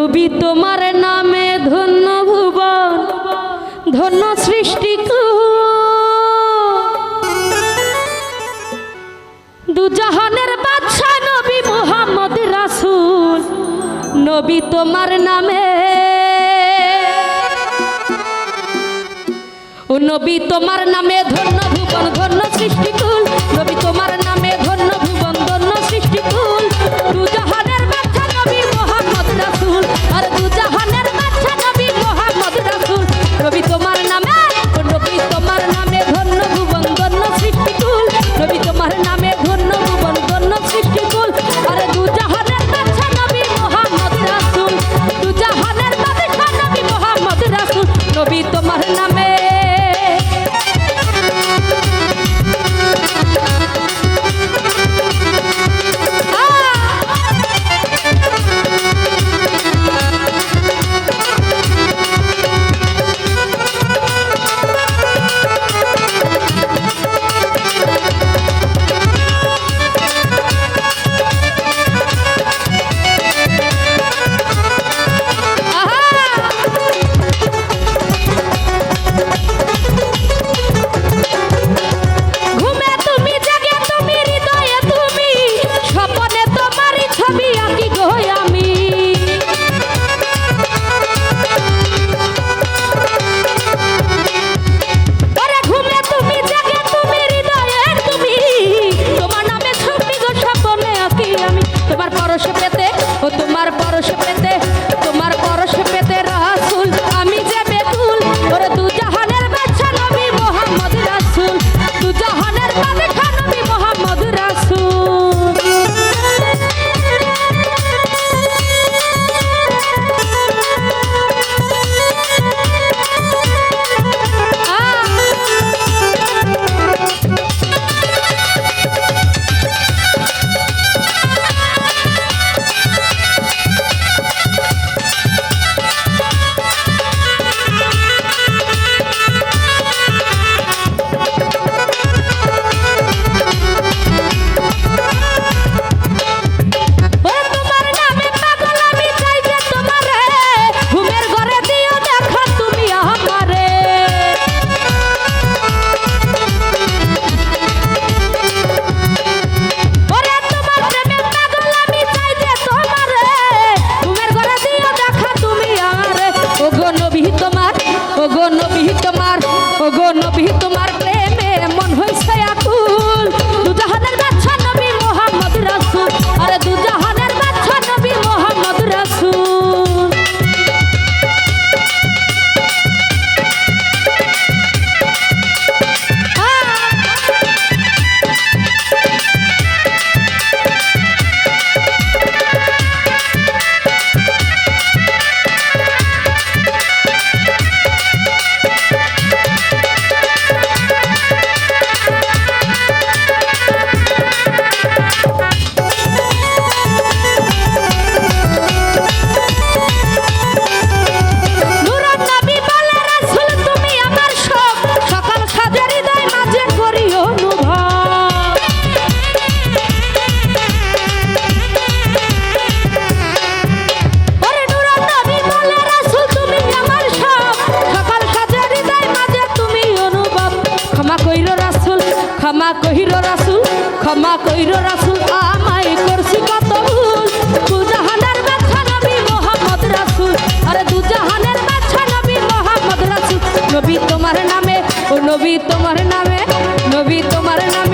নবী তোমার নামে ধন্য ভুবন ধন্য সৃষ্টি দুজাহানের বাদশা নবী মুহাম্মদ রাসূল নবী তোমার নামে ও নবী তোমার নামে ধন্য ভুবন ধন্য সৃষ্টিকুল নবী তোমার নামে ধন্য ভুবন ধন্য সৃষ্টিকুল দুজাহানের বাদশা নবী মুহাম্মদ রাসূল আর দুজাহানের বাদশা নবী মুহাম্মদ রাসূল নবী তোমার নামে ও নবী তোমার নামে ধন্য ভুবন ধন্য সৃষ্টিকুল নবী তোমার নামে ধন্য ভুবন ধন্য সৃষ্টিকুল আর দুজাহানের বাদশা নবী মুহাম্মদ রাসূল দুজাহানের বাদশা নবী মুহাম্মদ রাসূল নবী তোমার নামে তোমার পরশ পেতে তোমার পরশ পেতে রাসূল আমি যে বেকুল ওরে দুজাহানের বাদশা নবী মুহাম্মদ রাসূল দুজাহানের বাদশা নবী মুহাম্মদ রাসূল নবী তোমার প্রেমে মন হইছে আকুল দুজাহানের বাদশা নবী মুহাম্মদ রাসূল আরে দুজাহানের বাদশা নবী মুহাম্মদ রাসূল ক্ষমা কইরো রাসূল আমায় করছি কত ভুল দুজাহানের বাদশা নবী মুহাম্মদ রাসূল আরে দুজাহানের বাদশা নবী মুহাম্মদ রাসূল নবী তোমার নামে ও নবী তোমার নামে নবী তোমার নামে